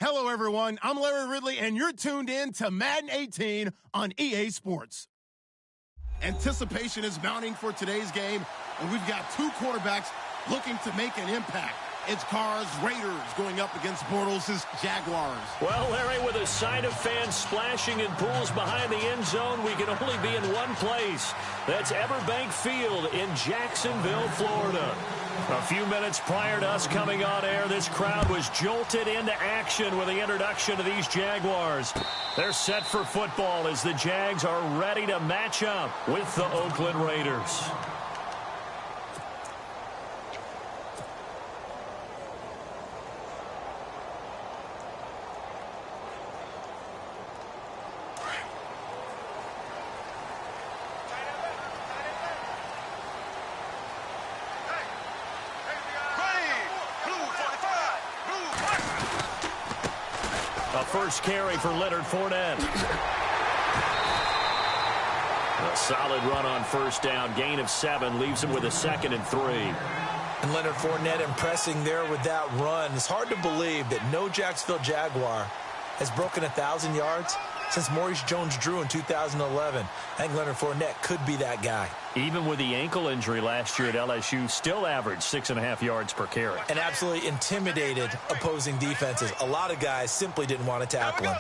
Hello, everyone. I'm Larry Ridley, and you're tuned in to Madden 18 on EA Sports. Anticipation is mounting for today's game, and we've got two quarterbacks looking to make an impact. It's Carr's Raiders going up against Bortles' Jaguars. Well, Larry, with a sight of fans splashing in pools behind the end zone, we can only be in one place. That's Everbank Field in Jacksonville, Florida. A few minutes prior to us coming on air, this crowd was jolted into action with the introduction of these Jaguars. They're set for football as the Jags are ready to match up with the Oakland Raiders. First carry for Leonard Fournette. A solid run on first down. Gain of 7 leaves him with a 2nd and 3. And Leonard Fournette impressing there with that run. It's hard to believe that no Jacksonville Jaguar has broken 1,000 yards since Maurice Jones-Drew in 2011. I think Leonard Fournette could be that guy. Even with the ankle injury last year at LSU, still averaged 6.5 yards per carry. And absolutely intimidated opposing defenses. A lot of guys simply didn't want to tackle him.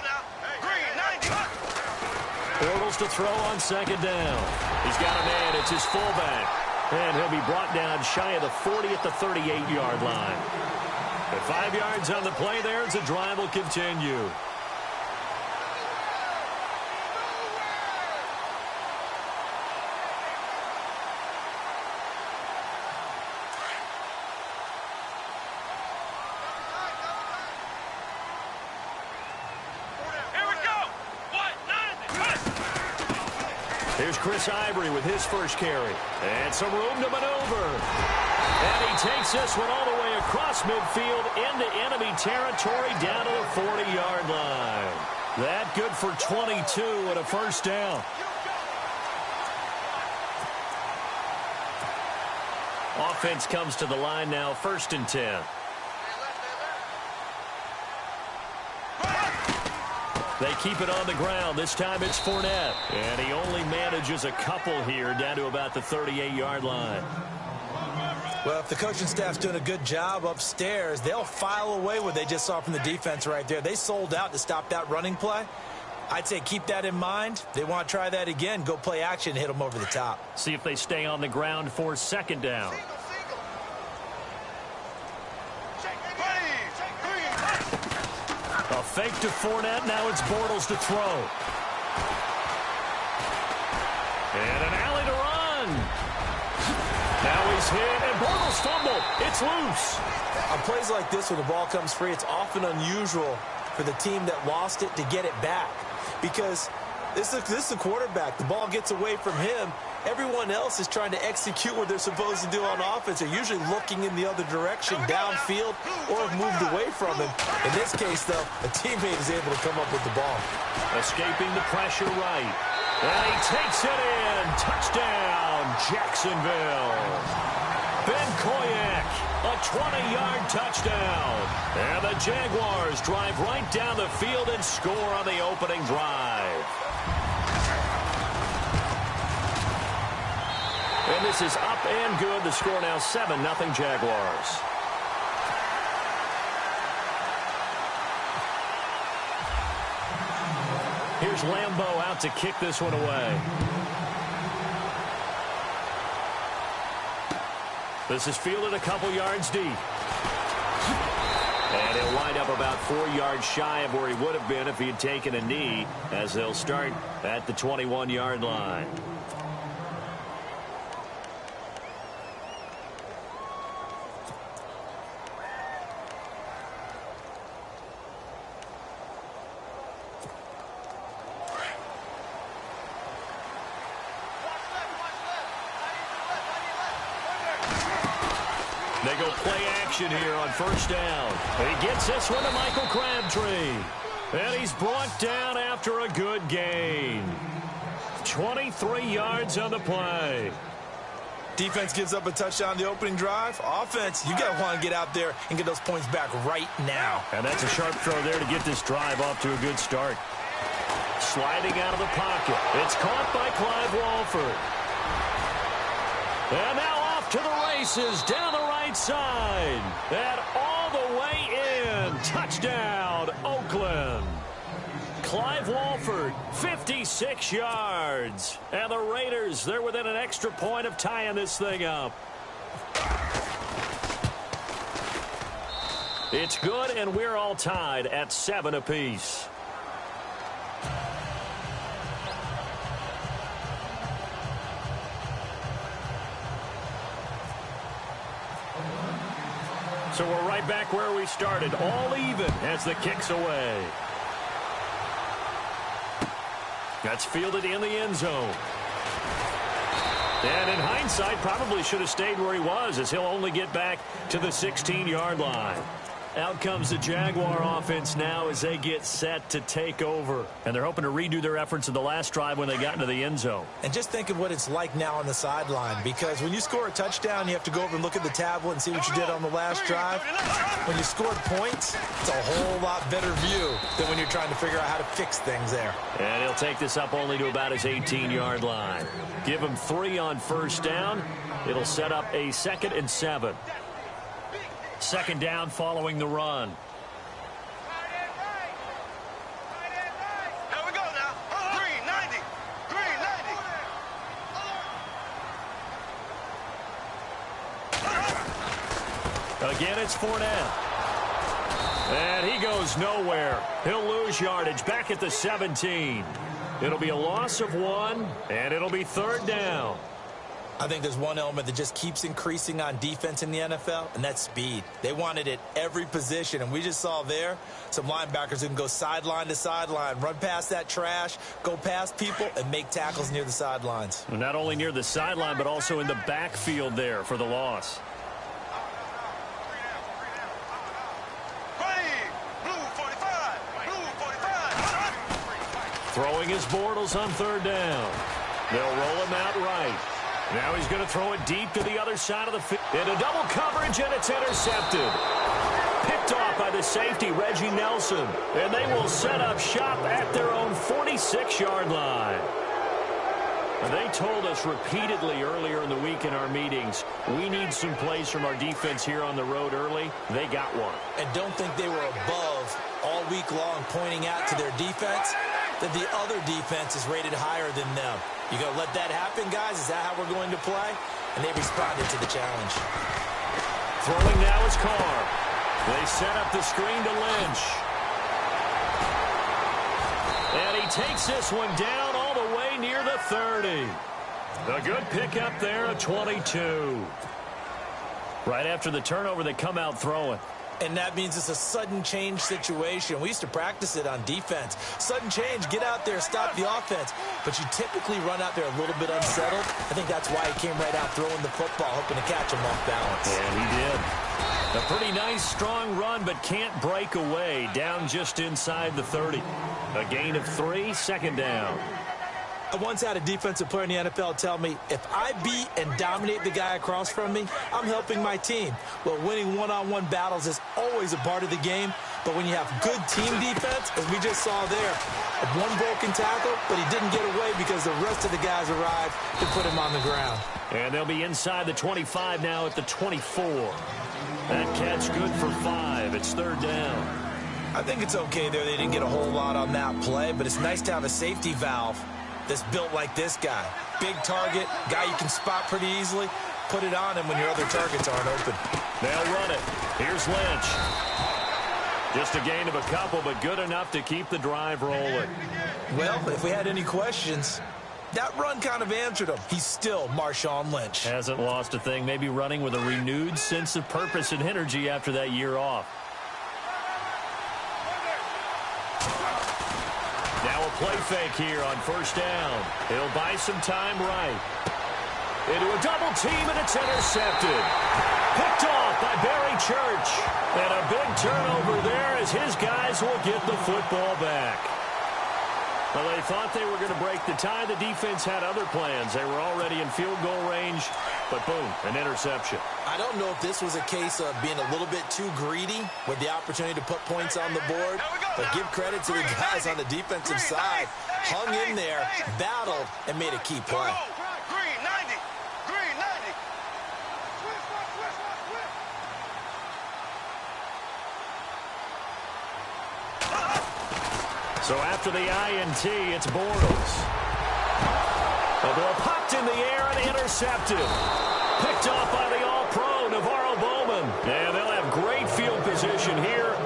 Bortles to throw on 2nd down. He's got a man. It's his fullback. And he'll be brought down shy of the 40 at the 38-yard line. At 5 yards on the play there, as the drive will continue. Here's Chris Ivory with his first carry. And some room to maneuver. And he takes this one all the way across midfield into enemy territory down to the 40-yard line. That good for 22 and a first down. Offense comes to the line now, 1st and 10. They keep it on the ground. This time it's Fournette. And he only manages a couple here down to about the 38-yard line. Well, if the coaching staff's doing a good job upstairs, they'll file away what they just saw from the defense right there. They sold out to stop that running play. I'd say keep that in mind. They want to try that again. Go play action and hit them over the top. See if they stay on the ground for 2nd down. A fake to Fournette. Now it's Bortles to throw. And an alley to run. Now he's hit, and Bortles fumble. It's loose. On plays like this where the ball comes free, it's often unusual for the team that lost it to get it back. Because this is the quarterback. The ball gets away from him. Everyone else is trying to execute what they're supposed to do on offense. They're usually looking in the other direction, downfield, or have moved away from him. In this case, though, a teammate is able to come up with the ball. Escaping the pressure right. And he takes it in. Touchdown, Jacksonville. Ben Koyak, a 20-yard touchdown. And the Jaguars drive right down the field and score on the opening drive. And this is up and good. The score now 7-0 Jaguars. Here's Lambeau out to kick this one away. This is fielded a couple yards deep. And he'll wind up about 4 yards shy of where he would have been if he had taken a knee, as they'll start at the 21-yard line. They go play action here on 1st down. He gets this one to Michael Crabtree. And he's brought down after a good gain. 23 yards on the play. Defense gives up a touchdown on the opening drive. Offense, you got to want to get out there and get those points back right now. And that's a sharp throw there to get this drive off to a good start. Sliding out of the pocket. It's caught by Clive Walford. And now off to the races down the right side. And all the way in. Touchdown, Oakland. Clive Walford, 56 yards. And the Raiders, they're within an extra point of tying this thing up. It's good, and we're all tied at 7 apiece. So we're right back where we started, all even as the kick's away. That's fielded in the end zone. And in hindsight, probably should have stayed where he was, as he'll only get back to the 16-yard line. Out comes the Jaguar offense now as they get set to take over. And they're hoping to redo their efforts in the last drive when they got into the end zone. And just think of what it's like now on the sideline, because when you score a touchdown, you have to go over and look at the tablet and see what you did on the last drive. When you scored points, it's a whole lot better view than when you're trying to figure out how to fix things there. And he'll take this up only to about his 18-yard line. Give him 3 on first down. It'll set up a 2nd and 7. Second down following the run. Here we go now. Green 90. Green 90. Again, it's Fournette. And he goes nowhere. He'll lose yardage back at the 17. It'll be a loss of 1, and it'll be 3rd down. I think there's one element that just keeps increasing on defense in the NFL, and that's speed. They want it at every position, and we just saw there some linebackers who can go sideline to sideline, run past that trash, go past people, and make tackles near the sidelines. Not only near the sideline, but also in the backfield there for the loss. Throwing his Bortles on 3rd down. They'll roll him out right. Now he's going to throw it deep to the other side of the field. Into double coverage, and it's intercepted. Picked off by the safety, Reggie Nelson. And they will set up shop at their own 46-yard line. And they told us repeatedly earlier in the week in our meetings, we need some plays from our defense here on the road early. They got one. And don't think they were above all week long pointing out to their defense that the other defense is rated higher than them. You going to let that happen, guys? Is that how we're going to play? And they responded to the challenge. Throwing now is Carr. They set up the screen to Lynch. And he takes this one down all the way near the 30. A good pickup there, a 22. Right after the turnover, they come out throwing. And that means it's a sudden change situation. We used to practice it on defense. Sudden change, get out there, stop the offense. But you typically run out there a little bit unsettled. I think that's why he came right out throwing the football, hoping to catch him off balance. And he did. A pretty nice, strong run, but can't break away. Down just inside the 30. A gain of 3, 2nd down. I once had a defensive player in the NFL tell me, if I beat and dominate the guy across from me, I'm helping my team. Well, winning one-on-one battles is always a part of the game, but when you have good team defense, as we just saw there, one broken tackle, but he didn't get away because the rest of the guys arrived to put him on the ground. And they'll be inside the 25 now at the 24. That catch good for 5. It's 3rd down. I think it's okay there. They didn't get a whole lot on that play, but it's nice to have a safety valve that's built like this guy. Big target, guy you can spot pretty easily. Put it on him when your other targets aren't open. They'll run it. Here's Lynch. Just a gain of a couple, but good enough to keep the drive rolling. Well, if we had any questions, that run kind of answered him. He's still Marshawn Lynch. Hasn't lost a thing, maybe running with a renewed sense of purpose and energy after that year off. Now a play fake here on 1st down. He'll buy some time right. Into a double team, and it's intercepted. Picked off by Barry Church. And a big turnover there as his guys will get the football back. Well, they thought they were going to break the tie. The defense had other plans. They were already in field goal range, but boom, an interception. I don't know if this was a case of being a little bit too greedy with the opportunity to put points on the board, but give credit to the guys on the defensive side. Hung in there, battled, and made a key play. Green 90. Green 90. So after the INT, it's Bortles. The ball popped in the air and intercepted. Picked off by the all-pro, Navarro Bowman. And they'll have great field position here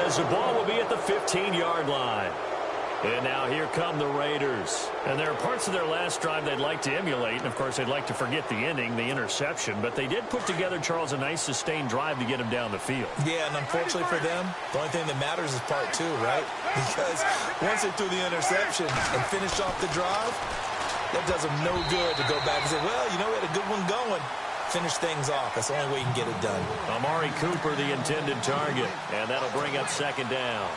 as the ball will be at the 15-yard line. And now here come the Raiders. And there are parts of their last drive they'd like to emulate. And, of course, they'd like to forget the ending, the interception. But they did put together, Charles, a nice sustained drive to get him down the field. Yeah, and unfortunately for them, the only thing that matters is part two, right? Because once they threw the interception and finished off the drive, that does them no good to go back and say, well, you know, we had a good one going. Finish things off. That's the only way you can get it done. Amari Cooper, the intended target. And that'll bring up second down.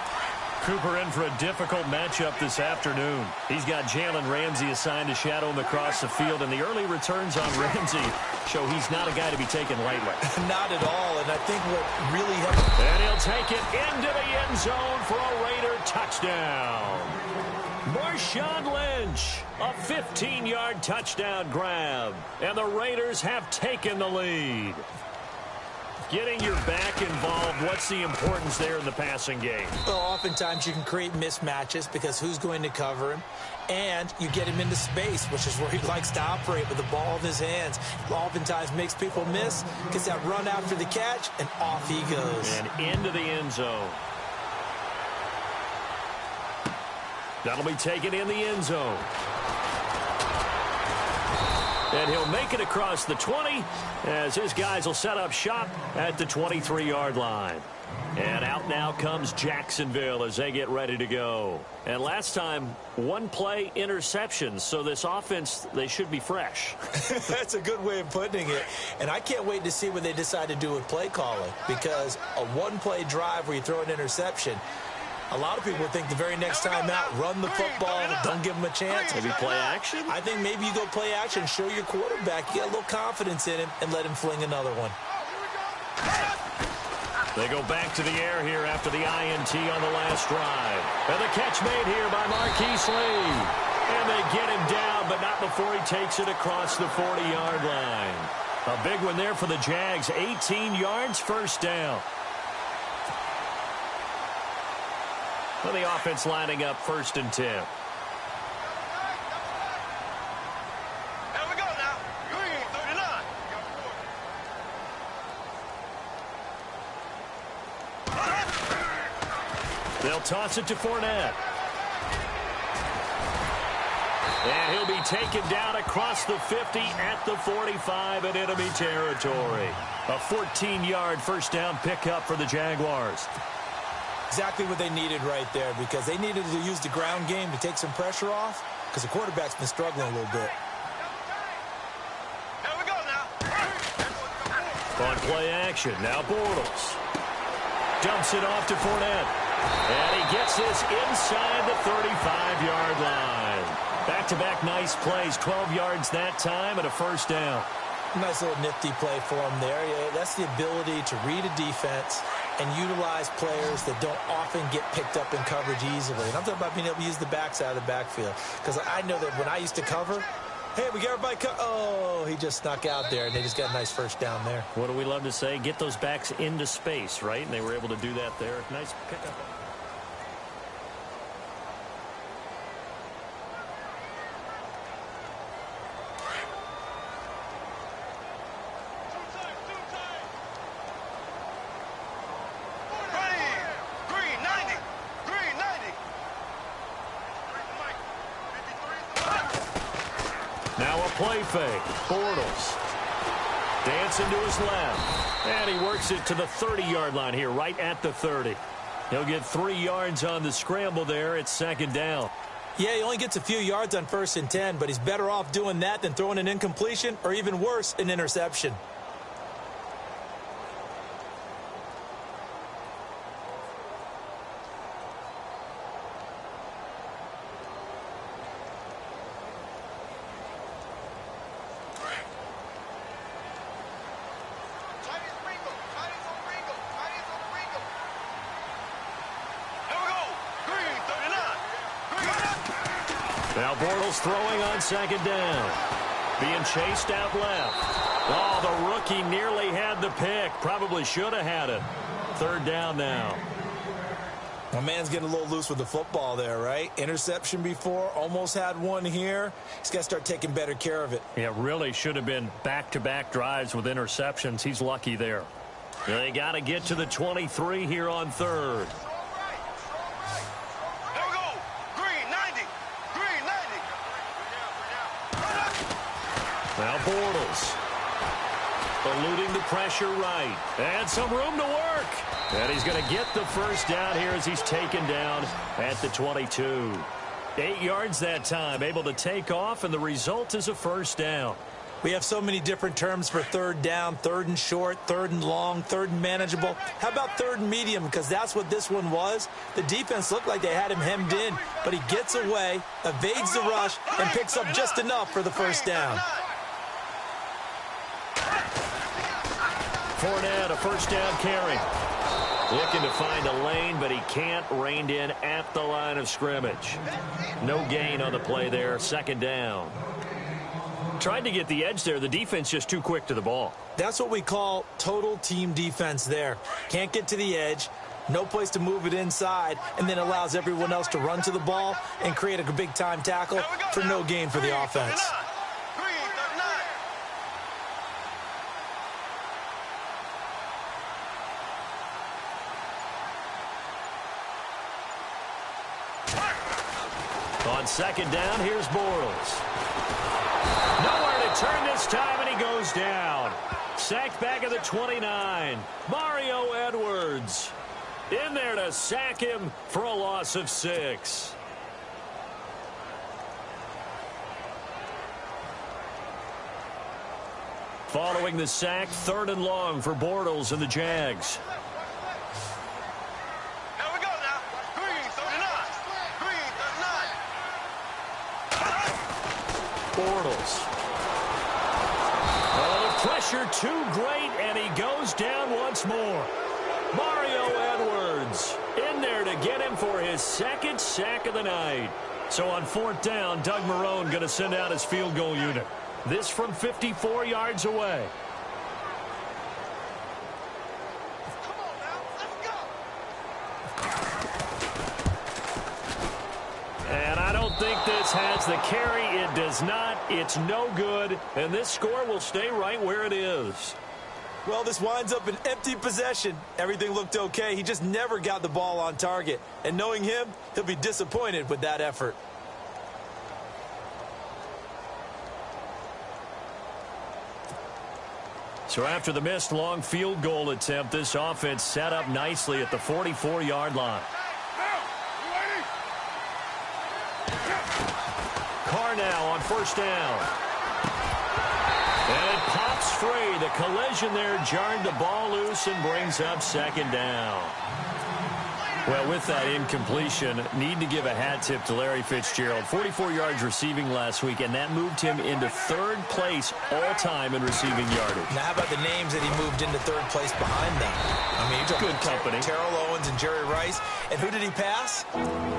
Cooper in for a difficult matchup this afternoon. He's got Jalen Ramsey assigned to shadow him across the field, and the early returns on Ramsey show he's not a guy to be taken lightly. Not at all, and I think what really helped... And he'll take it into the end zone for a Raider touchdown. Marshawn Lynch, a 15-yard touchdown grab, and the Raiders have taken the lead. Getting your back involved, what's the importance there in the passing game? Well, oftentimes you can create mismatches because who's going to cover him? And you get him into space, which is where he likes to operate with the ball in his hands. Oftentimes makes people miss, gets that run after the catch, and off he goes. And into the end zone. That'll be taken in the end zone. And he'll make it across the 20 as his guys will set up shop at the 23-yard line. And out now comes Jacksonville as they get ready to go. And last time, one play interceptions. So this offense, they should be fresh. That's a good way of putting it. And I can't wait to see what they decide to do with play calling. Because a one-play drive where you throw an interception, a lot of people think the very next time out, run the football, don't give them a chance. Maybe play action? I think maybe you go play action, show your quarterback, you get a little confidence in him, and let him fling another one. They go back to the air here after the INT on the last drive. And the catch made here by Marquise Lee. And they get him down, but not before he takes it across the 40-yard line. A big one there for the Jags, 18 yards, first down. Well, the offense lining up 1st and 10. There we go now. Green 39. They'll toss it to Fournette. And he'll be taken down across the 50 at the 45 in enemy territory. A 14-yard first down pickup for the Jaguars. Exactly what they needed right there, because they needed to use the ground game to take some pressure off, because the quarterback's been struggling a little bit. There we go now. On play action, now Bortles. Dumps it off to Fournette. And he gets this inside the 35-yard line. Back-to-back nice plays, 12 yards that time and a first down. Nice little nifty play for him there. Yeah, that's the ability to read a defense and utilize players that don't often get picked up in coverage easily. And I'm talking about being able to use the backside of the backfield. Because I know that when I used to cover, hey, we got everybody oh, he just snuck out there, and they just got a nice first down there. What do we love to say? Get those backs into space, right? And they were able to do that there. Nice pickup. Green 90. Green 90. Now a play fake. Bortles. Dancing to his left. And he works it to the 30-yard line here, right at the 30. He'll get 3 yards on the scramble there. It's second down. Yeah, he only gets a few yards on 1st and 10, but he's better off doing that than throwing an incompletion or even worse, an interception. Now Bortles throwing on second down. Being chased out left. Oh, the rookie nearly had the pick. Probably should have had it. Third down now. My man's getting a little loose with the football there, right? Interception before, almost had one here. He's got to start taking better care of it. Yeah, really should have been back-to-back drives with interceptions. He's lucky there. They got to get to the 23 here on third. There we go. Green 90. Green 90. Now Bortles. Eluding the pressure right. And some room to work. And he's going to get the first down here as he's taken down at the 22. 8 yards that time, able to take off, and the result is a first down. We have so many different terms for third down, third and short, third and long, third and manageable. How about third and medium? Because that's what this one was. The defense looked like they had him hemmed in, but he gets away, evades the rush, and picks up just enough for the first down. Fournette, a first down carry. Looking to find a lane, but he can't. Reined in at the line of scrimmage. No gain on the play there. Second down. Tried to get the edge there. The defense just too quick to the ball. That's what we call total team defense there. Can't get to the edge, no place to move it inside, and then allows everyone else to run to the ball and create a big-time tackle for no gain for the offense. On second down, here's Bortles. Nowhere to turn this time, and he goes down. Sacked back at the 29. Mario Edwards in there to sack him for a loss of 6. Following the sack, third and long for Bortles and the Jags. Bortles. Oh, the pressure too great, and he goes down once more. Mario Edwards in there to get him for his second sack of the night. So on fourth down, Doug Marrone going to send out his field goal unit. This from 54 yards away. Think this has the carry. It does not. It's no good, and this score will stay right where it is. Well, this winds up an empty possession. Everything looked okay. He just never got the ball on target, and knowing him, he'll be disappointed with that effort. So after the missed long field goal attempt, this offense set up nicely at the 44-yard line. Carr now on first down. And it pops free. The collision there jarred the ball loose and brings up second down. Well, with that incompletion, need to give a hat tip to Larry Fitzgerald. 44 yards receiving last week, and that moved him into third place all-time in receiving yardage. Now, how about the names that he moved into third place behind them? I mean, good company. Terrell Owens and Jerry Rice. And who did he pass?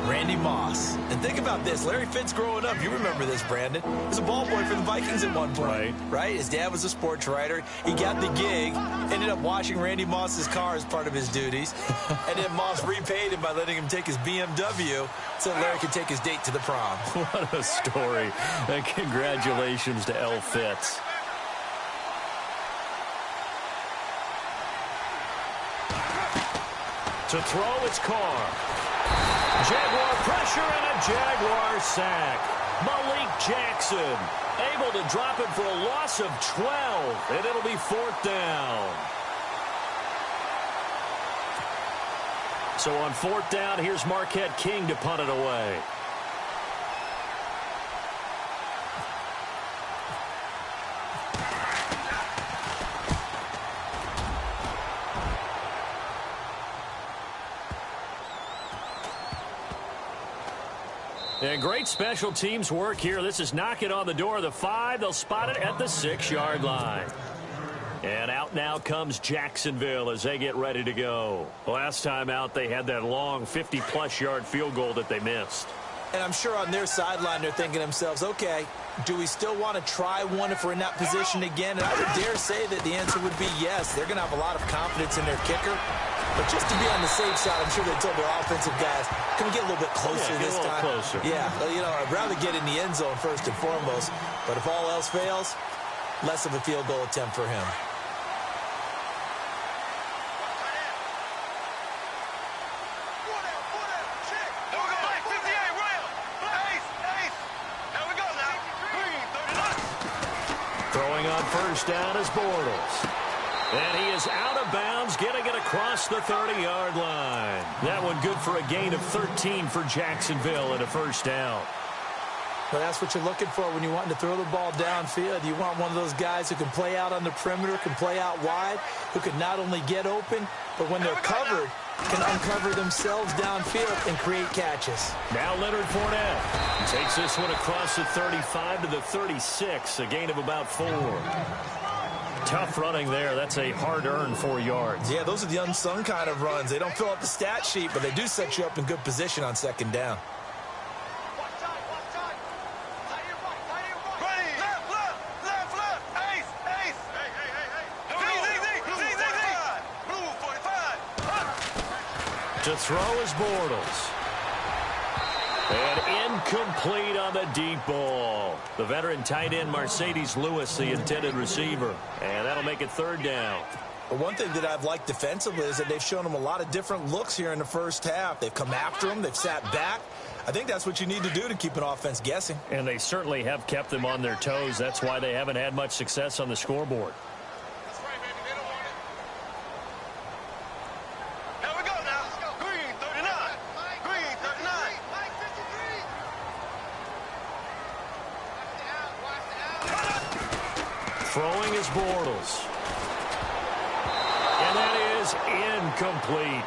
Randy Moss. And think about this. Larry Fitz growing up, you remember this, Brandon. He was a ball boy for the Vikings at one point. Right? His dad was a sports writer. He got the gig, ended up washing Randy Moss's car as part of his duties. And then Moss repaid him by letting him take his BMW so Larry could take his date to the prom. What a story. And congratulations to L. Fitz. To throw, it's Carr. Jaguar pressure and a Jaguar sack. Malik Jackson able to drop it for a loss of 12, and it'll be fourth down. So on fourth down, here's Marquette King to punt it away. And great special teams work here. This is knocking on the door of the 5. They'll spot it at the 6-yard line. And out now comes Jacksonville as they get ready to go. Last time out, they had that long 50-plus yard field goal that they missed. And I'm sure on their sideline they're thinking to themselves, okay, do we still want to try one if we're in that position again? And I would dare say that the answer would be yes. They're going to have a lot of confidence in their kicker. But just to be on the safe side, I'm sure they told their offensive guys, can we get a little bit closer this time? Closer. Yeah, you know, I'd rather get in the end zone first and foremost. But if all else fails, less of a field goal attempt for him. Throwing on first down is Bortles. And he is out of bounds, getting it across the 30-yard line. That one good for a gain of 13 for Jacksonville and a first down. Well, that's what you're looking for when you want to throw the ball downfield. You want one of those guys who can play out on the perimeter, can play out wide, who can not only get open, but when they're covered, can uncover themselves downfield and create catches. Now Leonard Fournette takes this one across the 35 to the 36, a gain of about 4. Tough running there. That's a hard-earned 4 yards. Yeah, those are the unsung kind of runs. They don't fill up the stat sheet, but they do set you up in good position on second down. To throw is Bortles. And incomplete on the deep ball. The veteran tight end Mercedes Lewis, the intended receiver. And that'll make it third down. But one thing that I've liked defensively is that they've shown them a lot of different looks here in the first half. They've come after them. They've sat back. I think that's what you need to do to keep an offense guessing. And they certainly have kept them on their toes. That's why they haven't had much success on the scoreboard. Throwing is Bortles. And that is incomplete.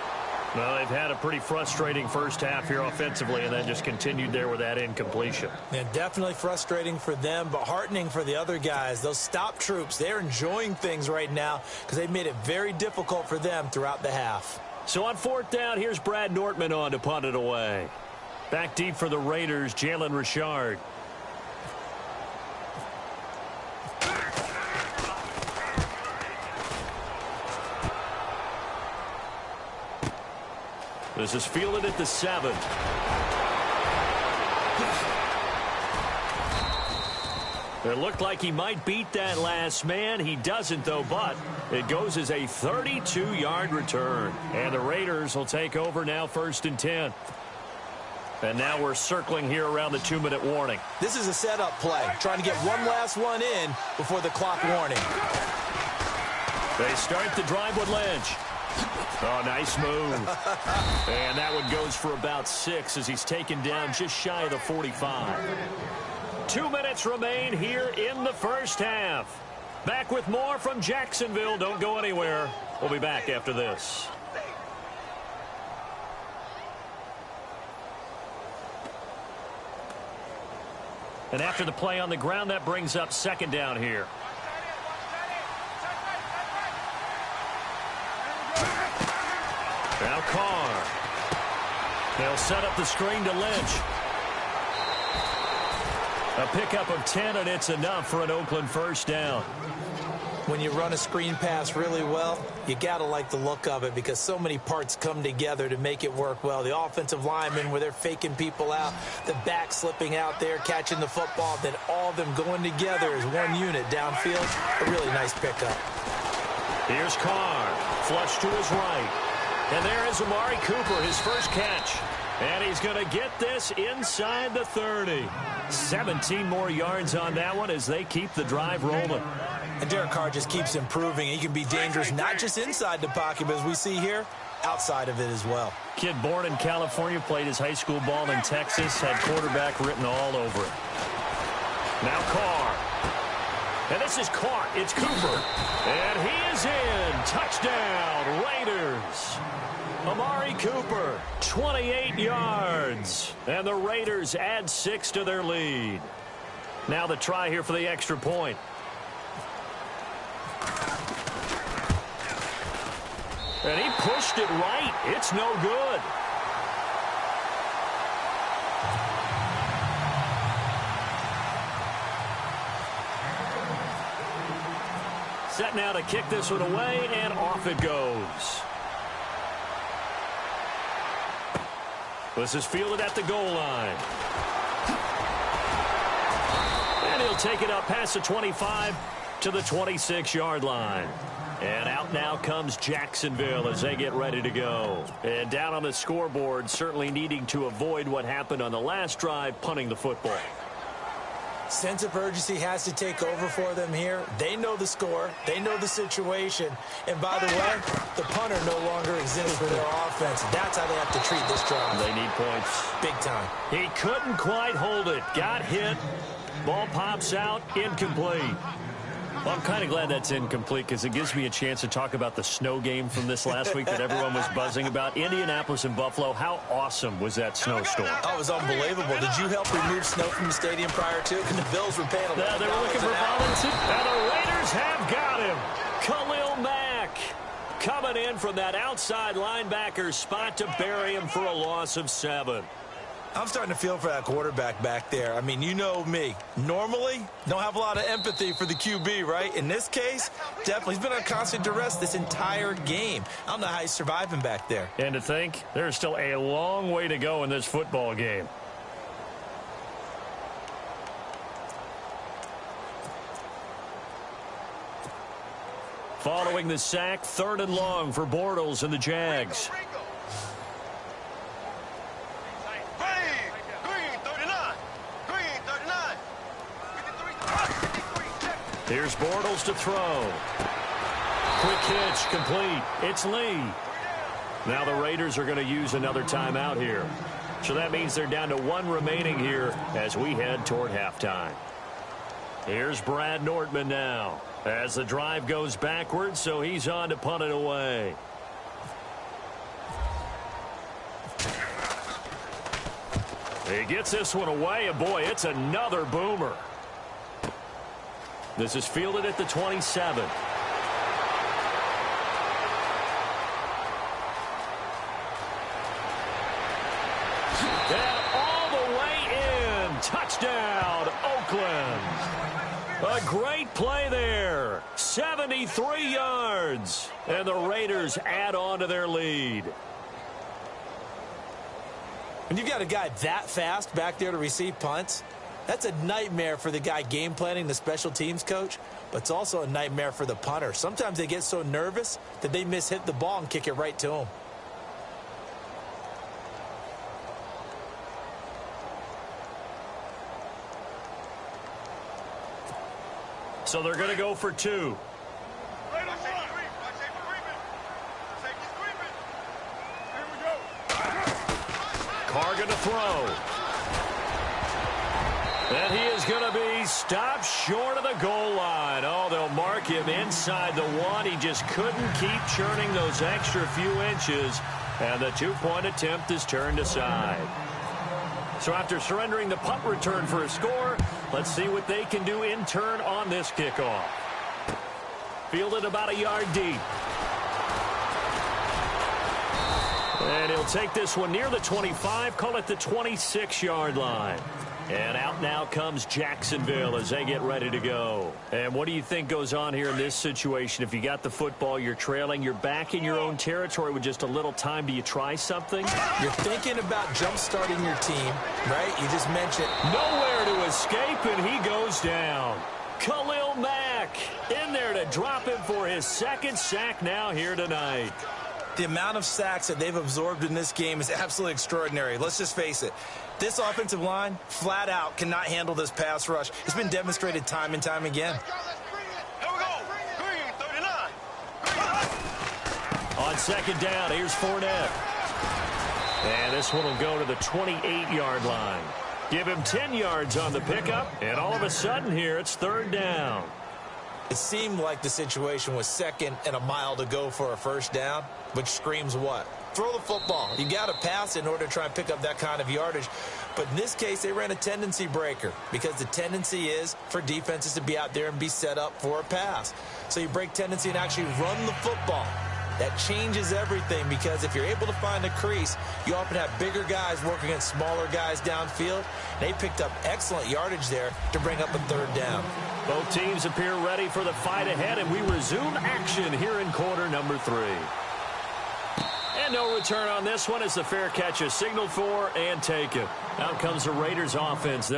Well, they've had a pretty frustrating first half here offensively, and then just continued there with that incompletion. Yeah, definitely frustrating for them, but heartening for the other guys. Those stop troops, they're enjoying things right now because they've made it very difficult for them throughout the half. So on fourth down, here's Brad Nortman on to punt it away. Back deep for the Raiders, Jalen Richard. This is fielded at the 7. It looked like he might beat that last man. He doesn't, though, but it goes as a 32-yard return. And the Raiders will take over now, 1st and 10. And now we're circling here around the 2-minute warning. This is a setup play, trying to get one last one in before the clock warning. They start the drive with Lynch. Oh, nice move. And that one goes for about 6 as he's taken down just shy of the 45. 2 minutes remain here in the first half. Back with more from Jacksonville. Don't go anywhere. We'll be back after this. And after the play on the ground, that brings up 2nd down here. Now Carr. They'll set up the screen to Lynch. A pickup of 10, and it's enough for an Oakland first down. When you run a screen pass really well, you got to like the look of it because so many parts come together to make it work well. The offensive linemen, where they're faking people out, the back slipping out there, catching the football, then all of them going together as one unit downfield. A really nice pickup. Here's Carr. Flush to his right. And there is Amari Cooper, his first catch. And he's going to get this inside the 30. 17 more yards on that one as they keep the drive rolling. And Derek Carr just keeps improving. He can be dangerous not just inside the pocket, but as we see here, outside of it as well. Kid born in California, played his high school ball in Texas, had quarterback written all over it. Now Carr. And this is caught. It's Cooper. And he is in. Touchdown, Raiders. Amari Cooper, 28 yards. And the Raiders add 6 to their lead. Now the try here for the extra point. And he pushed it right. It's no good. Set now to kick this one away, and off it goes. This is fielded at the goal line. And he'll take it up past the 25 to the 26-yard line. And out now comes Jacksonville as they get ready to go. And down on the scoreboard, certainly needing to avoid what happened on the last drive, punting the football. Sense of urgency has to take over for them here. They know the score. They know the situation. And by the way, the punter no longer exists for their offense. That's how they have to treat this drive. They need points. Big time. He couldn't quite hold it. Got hit. Ball pops out. Incomplete. Well, I'm kind of glad that's incomplete because it gives me a chance to talk about the snow game from this last week that everyone was buzzing about. Indianapolis and Buffalo, how awesome was that snowstorm? Oh, it was unbelievable. Did you help remove snow from the stadium prior to? And the Bills were paying $11 they were looking for volunteers. And the Raiders have got him. Khalil Mack coming in from that outside linebacker spot to bury him for a loss of 7. I'm starting to feel for that quarterback back there. I mean, you know me. Normally, don't have a lot of empathy for the QB, right? In this case, definitely. He's been on constant duress this entire game. I don't know how he's surviving back there. And to think, there's still a long way to go in this football game. Following the sack, 3rd and long for Bortles and the Jags. Here's Bortles to throw. Quick hitch, complete. It's Lee. Now the Raiders are going to use another timeout here. So that means they're down to 1 remaining here as we head toward halftime. Here's Brad Nortman now as the drive goes backwards, so he's on to punt it away. He gets this one away, and boy, it's another boomer. This is fielded at the 27. And all the way in. Touchdown, Oakland. A great play there. 73 yards. And the Raiders add on to their lead. When you've got a guy that fast back there to receive punts, that's a nightmare for the guy game planning, the special teams coach, but it's also a nightmare for the punter. Sometimes they get so nervous that they hit the ball and kick it right to him. So they're going to go for 2. Cargan to throw. And he is going to be stopped short of the goal line. Oh, they'll mark him inside the 1. He just couldn't keep churning those extra few inches. And the 2-point attempt is turned aside. So after surrendering the punt return for a score, let's see what they can do in turn on this kickoff. Fielded about a yard deep. And he'll take this one near the 25, call it the 26-yard line. And out now comes Jacksonville as they get ready to go. And what do you think goes on here in this situation? If you got the football, you're trailing, you're back in your own territory with just a little time. Do you try something? You're thinking about jump-starting your team, right? You just mentioned nowhere to escape, and he goes down. Khalil Mack in there to drop him for his 2nd sack now here tonight. The amount of sacks that they've absorbed in this game is absolutely extraordinary. Let's just face it. This offensive line, flat out, cannot handle this pass rush. It's been demonstrated time and time again. Here we go. Green, 39. On 2nd down, here's Fournette. And this one will go to the 28-yard line. Give him 10 yards on the pickup, and all of a sudden here, it's 3rd down. It seemed like the situation was 2nd and a mile to go for a 1st down, which screams what? Throw the football. You got to pass in order to try and pick up that kind of yardage. But in this case, they ran a tendency breaker because the tendency is for defenses to be out there and be set up for a pass. So you break tendency and actually run the football. That changes everything because if you're able to find a crease, you often have bigger guys working against smaller guys downfield. They picked up excellent yardage there to bring up a third down. Both teams appear ready for the fight ahead, and we resume action here in quarter number 3. And no return on this one as the fair catch is signaled for and taken. Out comes the Raiders offense.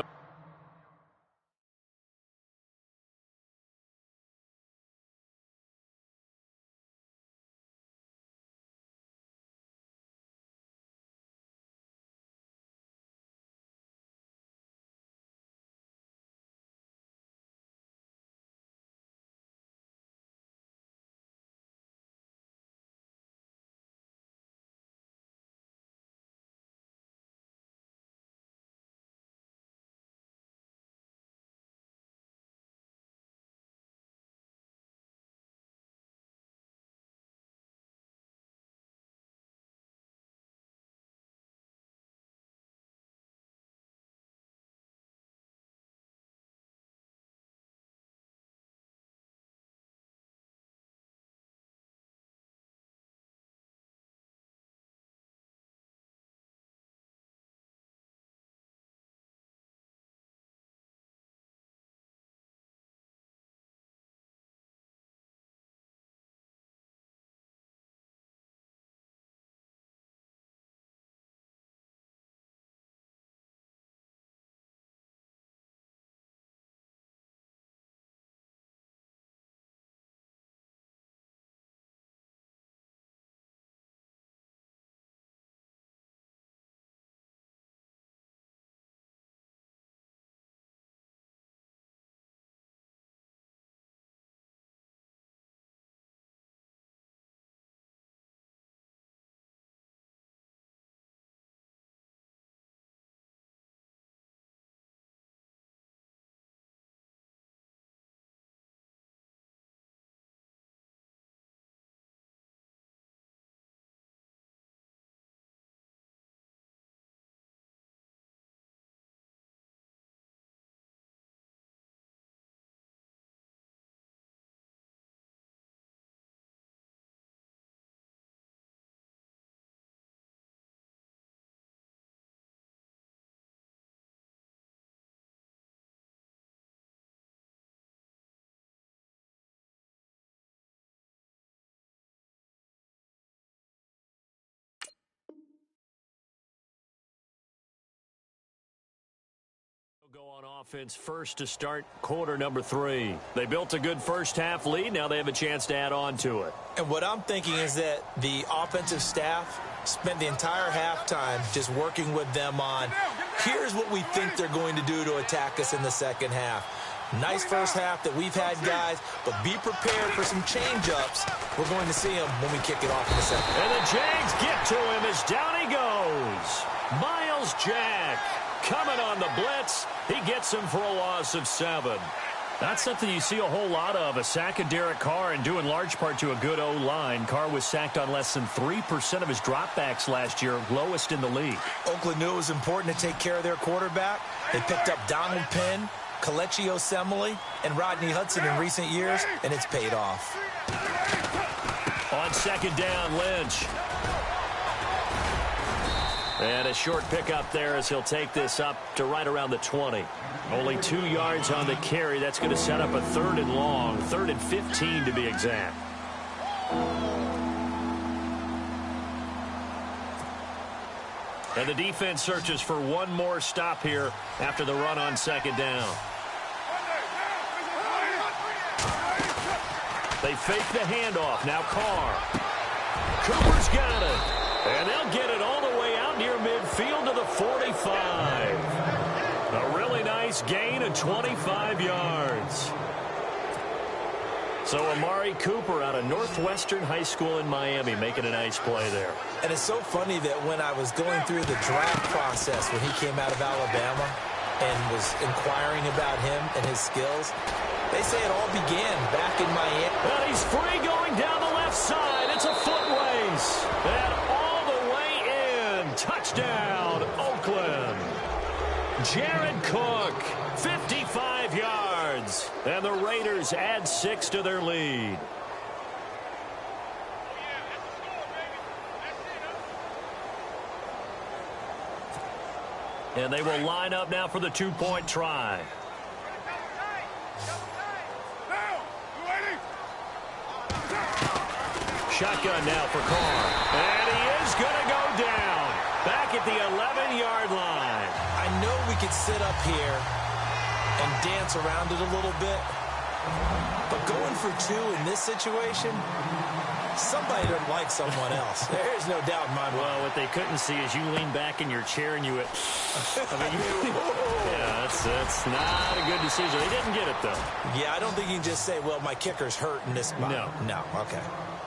Go on offense first to start quarter number 3. They built a good first half lead. Now they have a chance to add on to it. And what I'm thinking is that the offensive staff spent the entire halftime just working with them on, here's what we think they're going to do to attack us in the second half. Nice first half that we've had, guys, but be prepared for some change-ups. We're going to see them when we kick it off in the second. And the Jags get to him as down he goes. Miles Jack coming on the blitz. He gets him for a loss of 7. That's something you see a whole lot of, a sack of Derek Carr, and due in large part to a good O-line. Carr was sacked on less than 3% of his dropbacks last year, lowest in the league. Oakland knew it was important to take care of their quarterback. They picked up Donald Penn, Kelechi Osemele, and Rodney Hudson in recent years, and it's paid off. On second down, Lynch. And a short pickup there as he'll take this up to right around the 20. Only 2 yards on the carry. That's going to set up a 3rd and long, 3rd and 15 to be exact. And the defense searches for one more stop here after the run on second down. They fake the handoff. Now Carr. Cooper's got it. And they'll get it all the way out near midfield to the 45. A really nice gain of 25 yards. So Amari Cooper out of Northwestern High School in Miami making a nice play there. And it's so funny that when I was going through the draft process when he came out of Alabama and was inquiring about him and his skills, they say it all began back in Miami. And he's free going down the left side. It's a foot race. And all the way in. Touchdown, Oakland. Jared Cook, 55 yards. And the Raiders add 6 to their lead. And they will line up now for the two-point try. Shotgun now for Carr. And he is going to go down. Back at the 11-yard line. I know we could sit up here and dance around it a little bit. But going for two in this situation, somebody doesn't like someone else. There's no doubt in my mind. Well, what they couldn't see is you lean back in your chair and you went, yeah, that's not a good decision. They didn't get it, though. Yeah, I don't think you can just say, well, my kicker's hurt in this spot. No, okay.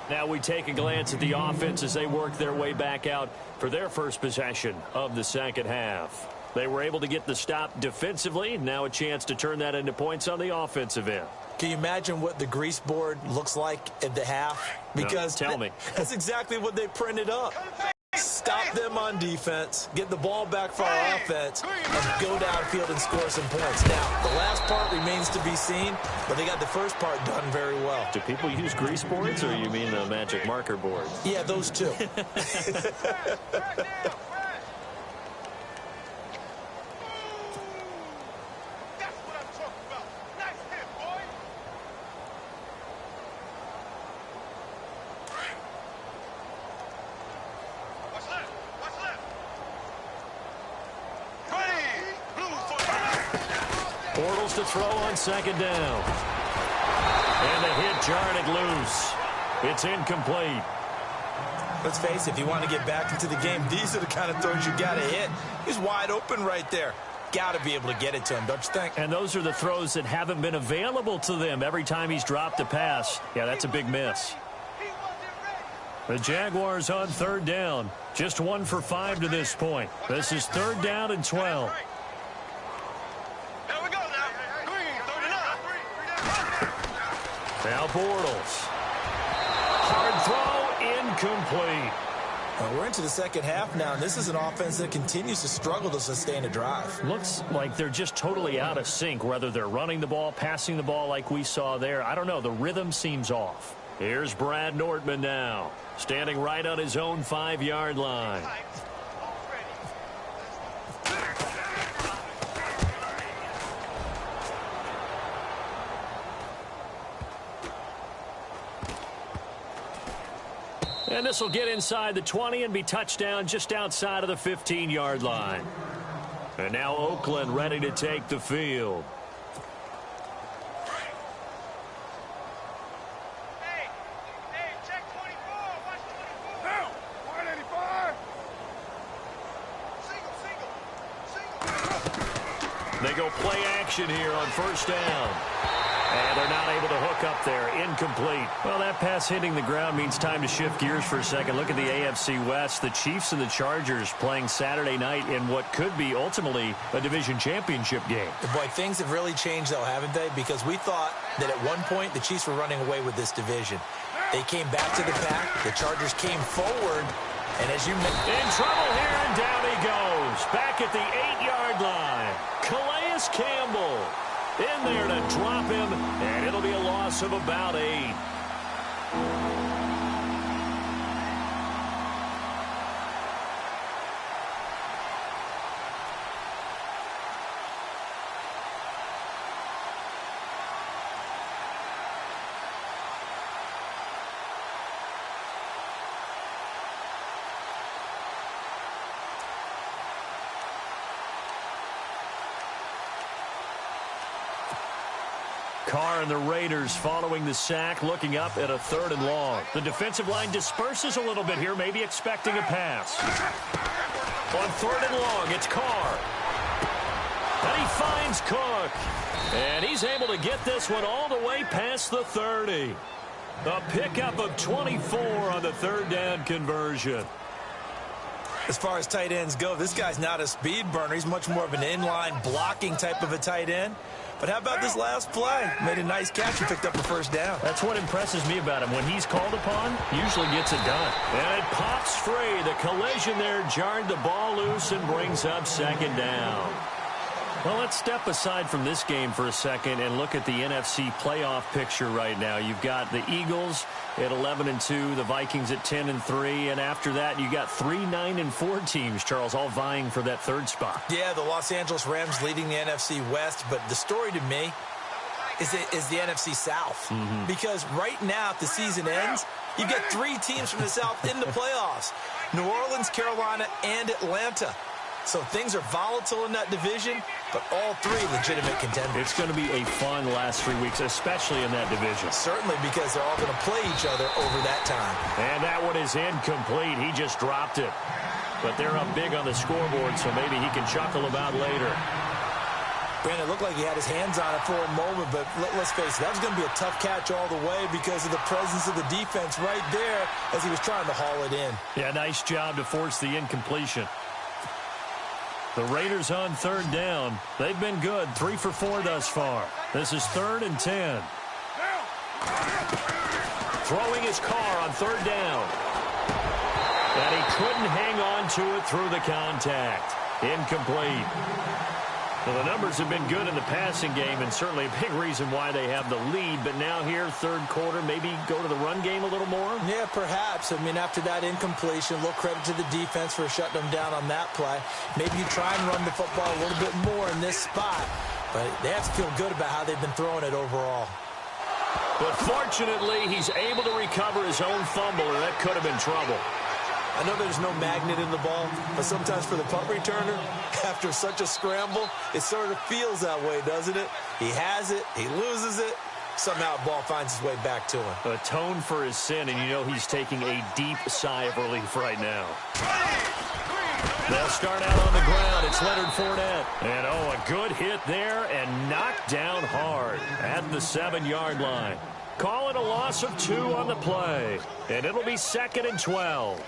Now we take a glance at the offense as they work their way back out for their first possession of the second half. They were able to get the stop defensively. Now a chance to turn that into points on the offensive end. Can you imagine what the grease board looks like at the half? Because no, tell me. That's exactly what they printed up. Stop them on defense, get the ball back for our offense, and go downfield and score some points. Now, the last part remains to be seen, but they got the first part done very well. Do people use grease boards, or you mean the magic marker board? Yeah, those two. Bortles to throw on second down. And the hit jarred it loose. It's incomplete. Let's face it, if you want to get back into the game, these are the kind of throws you got to hit. He's wide open right there. Got to be able to get it to him, don't you think? And those are the throws that haven't been available to them every time he's dropped a pass. Yeah, that's a big miss. The Jaguars on third down. Just 1 for 5 to this point. This is third down and 12. Now Bortles. Hard throw, incomplete. Well, we're into the second half now, and this is an offense that continues to struggle to sustain a drive. Looks like they're just totally out of sync, whether they're running the ball, passing the ball like we saw there. I don't know. The rhythm seems off. Here's Brad Nortman now, standing right on his own 5-yard line. And this will get inside the 20 and be touchdown just outside of the 15-yard line. And now Oakland ready to take the field. Hey, check 24. Watch 24. Now, 185. Single. They go play action here on first down. And they're not able to hook up there. Incomplete. Well, that pass hitting the ground means time to shift gears for a second. Look at the AFC West. The Chiefs and the Chargers playing Saturday night in what could be ultimately a division championship game. Boy, things have really changed, though, haven't they? Because we thought that at one point the Chiefs were running away with this division. They came back to the pack. The Chargers came forward. And as you mentioned, in trouble here, and down he goes. Back at the 8-yard line. Calais Campbell in there to drop him, and it'll be a loss of about 8. Carr and the Raiders following the sack, looking up at a 3rd and long. The defensive line disperses a little bit here, maybe expecting a pass. On 3rd and long, it's Carr. And he finds Cook. And he's able to get this one all the way past the 30. A pickup of 24 on the 3rd down conversion. as far as tight ends go, this guy's not a speed burner. He's much more of an inline blocking type of a tight end. But how about this last play? Made a nice catch and picked up a first down. That's what impresses me about him. When he's called upon, usually gets it done. And it pops free. The collision there jarred the ball loose and brings up second down. Well, let's step aside from this game for a second and look at the NFC playoff picture right now. You've got the Eagles at 11-2, the Vikings at 10-3, and after that you got 3 9-4 teams, Charles, all vying for that third spot. Yeah, the Los Angeles Rams leading the NFC West, but the story to me is the NFC South. Because right now, if the season ends, you've got 3 teams from the South in the playoffs: New Orleans, Carolina, and Atlanta. So things are volatile in that division, but all 3 legitimate contenders. It's going to be a fun last 3 weeks, especially in that division. Certainly, because they're all going to play each other over that time. And that one is incomplete. He just dropped it. But they're up big on the scoreboard, so maybe he can chuckle about later. Brandon, it looked like he had his hands on it for a moment, but let's face it, that was going to be a tough catch all the way because of the presence of the defense right there as he was trying to haul it in. Yeah, nice job to force the incompletion. The Raiders on third down. They've been good, 3 for 4 thus far. This is 3rd and 10. Throwing his car on third down. And he couldn't hang on to it through the contact. Incomplete. Well, the numbers have been good in the passing game, and certainly a big reason why they have the lead. But now here, third quarter, maybe go to the run game a little more? Yeah, perhaps. I mean, after that incompletion, a little credit to the defense for shutting them down on that play. Maybe you try and run the football a little bit more in this spot. But they have to feel good about how they've been throwing it overall. But fortunately, he's able to recover his own fumble, and that could have been trouble. I know there's no magnet in the ball, but sometimes for the punt returner, after such a scramble, it sort of feels that way, doesn't it? He has it, he loses it, somehow the ball finds its way back to him. Atone for his sin, and you know he's taking a deep sigh of relief right now. They'll start out on the ground. It's Leonard Fournette. And, a good hit there and knocked down hard at the 7-yard line. Call it a loss of 2 on the play, and it'll be 2nd and 12.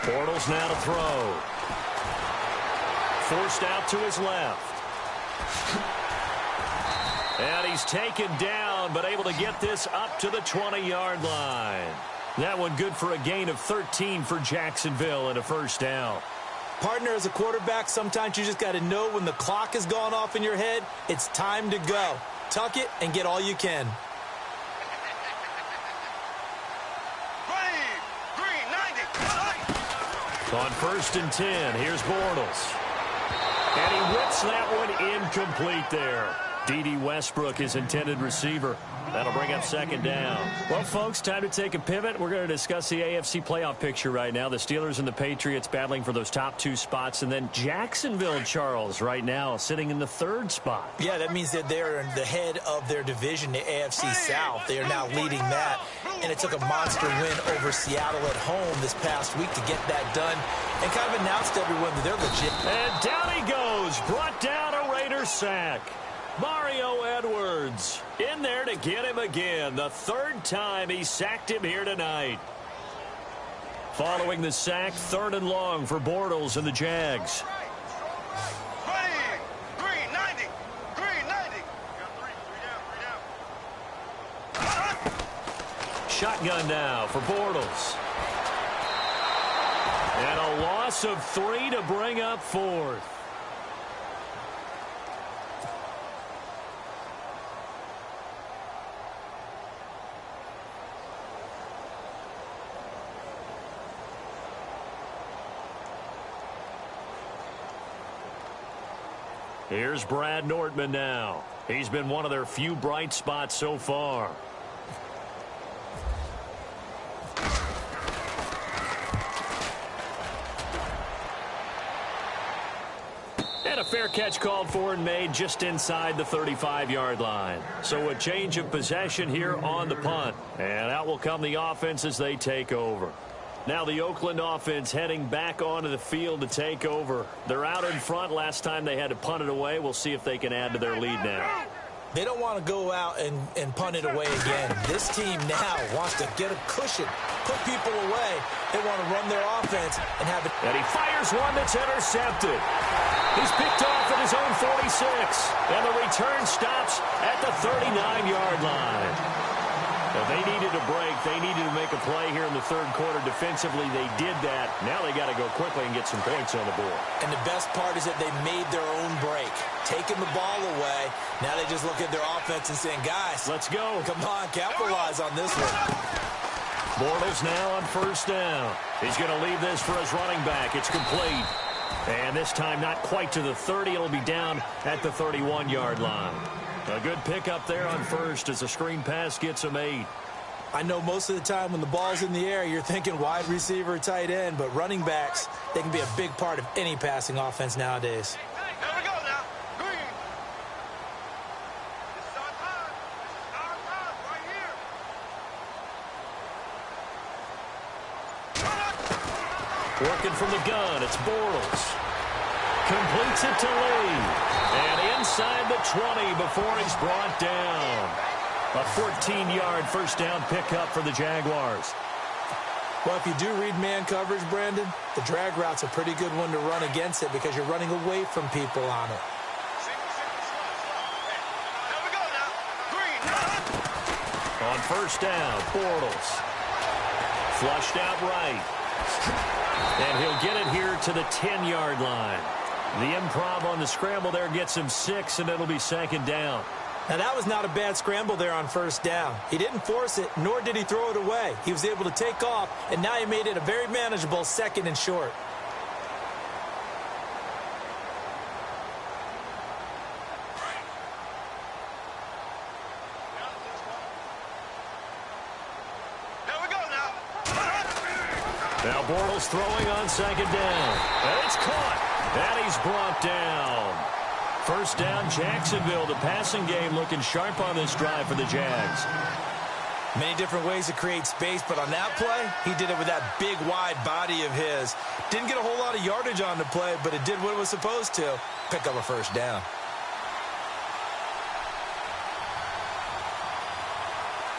Bortles now to throw. Forced out to his left. And he's taken down, but able to get this up to the 20-yard line. That one good for a gain of 13 for Jacksonville and a first down. Partner, as a quarterback, sometimes you just got to know when the clock has gone off in your head, it's time to go. Tuck it and get all you can. On 1st and 10, here's Bortles. And he whips that one incomplete there. D.D. Westbrook, his intended receiver. That'll bring up 2nd down. Well, folks, time to take a pivot. We're going to discuss the AFC playoff picture right now. The Steelers and the Patriots battling for those top 2 spots. And then Jacksonville, Charles, right now sitting in the 3rd spot. Yeah, that means that they're the head of their division, the AFC South. They are now leading that. And it took a monster win over Seattle at home this past week to get that done and kind of announced to everyone that they're legit. And down he goes. Brought down a Raider sack. Mario Edwards in there to get him again. The 3rd time he sacked him here tonight. Following the sack, 3rd and long for Bortles and the Jags. Shotgun now for Bortles. And a loss of 3 to bring up 4th. Here's Brad Nordman now. He's been one of their few bright spots so far. And a fair catch called for and made just inside the 35-yard line. So a change of possession here on the punt. And out will come the offense as they take over. Now the Oakland offense heading back onto the field to take over. They're out in front. Last time they had to punt it away. We'll see if they can add to their lead now. They don't want to go out and punt it away again. This team now wants to get a cushion, put people away. They want to run their offense and have it. And he fires one that's intercepted. He's picked off at his own 46. And the return stops at the 39-yard line. Now, they needed a break. They needed to make a play here in the third quarter. Defensively, they did that. Now they got to go quickly and get some points on the board. And the best part is that they made their own break, taking the ball away. Now they just look at their offense and saying, guys, let's go. Come on, capitalize on this one. Bortles now on first down. He's going to leave this for his running back. It's complete. And this time not quite to the 30. It'll be down at the 31-yard line. A good pickup there on first as the screen pass gets him 8. I know most of the time when the ball's in the air, you're thinking wide receiver, tight end, but running backs, they can be a big part of any passing offense nowadays. Here we go now. Green. This is our time. This is our time right here. Working from the gun, it's Bortles. Completes it to Lee. And inside the 20 before he's brought down. A 14-yard first down pickup for the Jaguars. Well, if you do read man coverage, Brandon, the drag route's a pretty good one to run against it because you're running away from people on it. Here we go now. Green. On first down, Bortles. Flushed out right. And he'll get it here to the 10-yard line. The improv on the scramble there gets him 6, and it'll be second down. Now, that was not a bad scramble there on first down. He didn't force it, nor did he throw it away. He was able to take off, and now he made it a very manageable second and short. Here we go now. Now Bortles throwing on second down. And it's caught. And he's brought down. First down, Jacksonville. The passing game looking sharp on this drive for the Jags. Many different ways to create space, but on that play, he did it with that big, wide body of his. Didn't get a whole lot of yardage on the play, but it did what it was supposed to. Pick up a first down.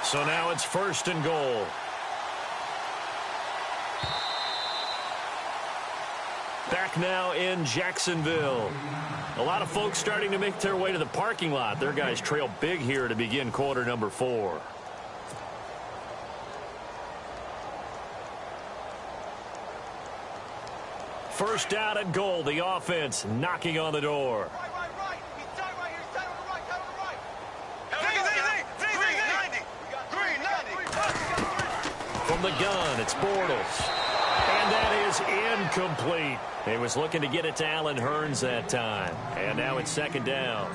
So now it's first and goal. Back now in Jacksonville. A lot of folks starting to make their way to the parking lot. Their guys trail big here to begin quarter number 4. First down and goal. The offense knocking on the door. Right. He's tight right here. He's tight on the right. Tight on the right. Green, 90. From the gun, it's Bortles. And that is incomplete. He was looking to get it to Allen Hurns that time. And now it's second down.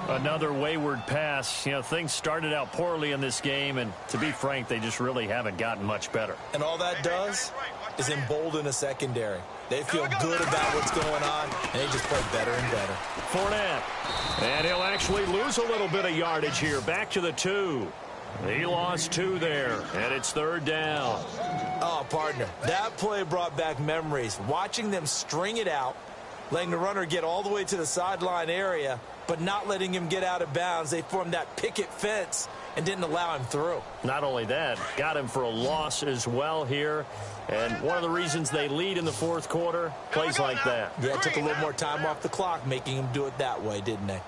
Another wayward pass. You know, things started out poorly in this game, and to be frank, they just really haven't gotten much better. And all that does is embolden a secondary. They feel good about what's going on, and they just play better and better. Fournette. And he'll actually lose a little bit of yardage here. Back to the 2. He lost 2 there, and it's third down. Oh, partner, that play brought back memories. Watching them string it out, letting the runner get all the way to the sideline area, but not letting him get out of bounds. They formed that picket fence and didn't allow him through. Not only that, got him for a loss as well here. And one of the reasons they lead in the fourth quarter, plays like that. Yeah, it took a little more time off the clock, making him do it that way, didn't they?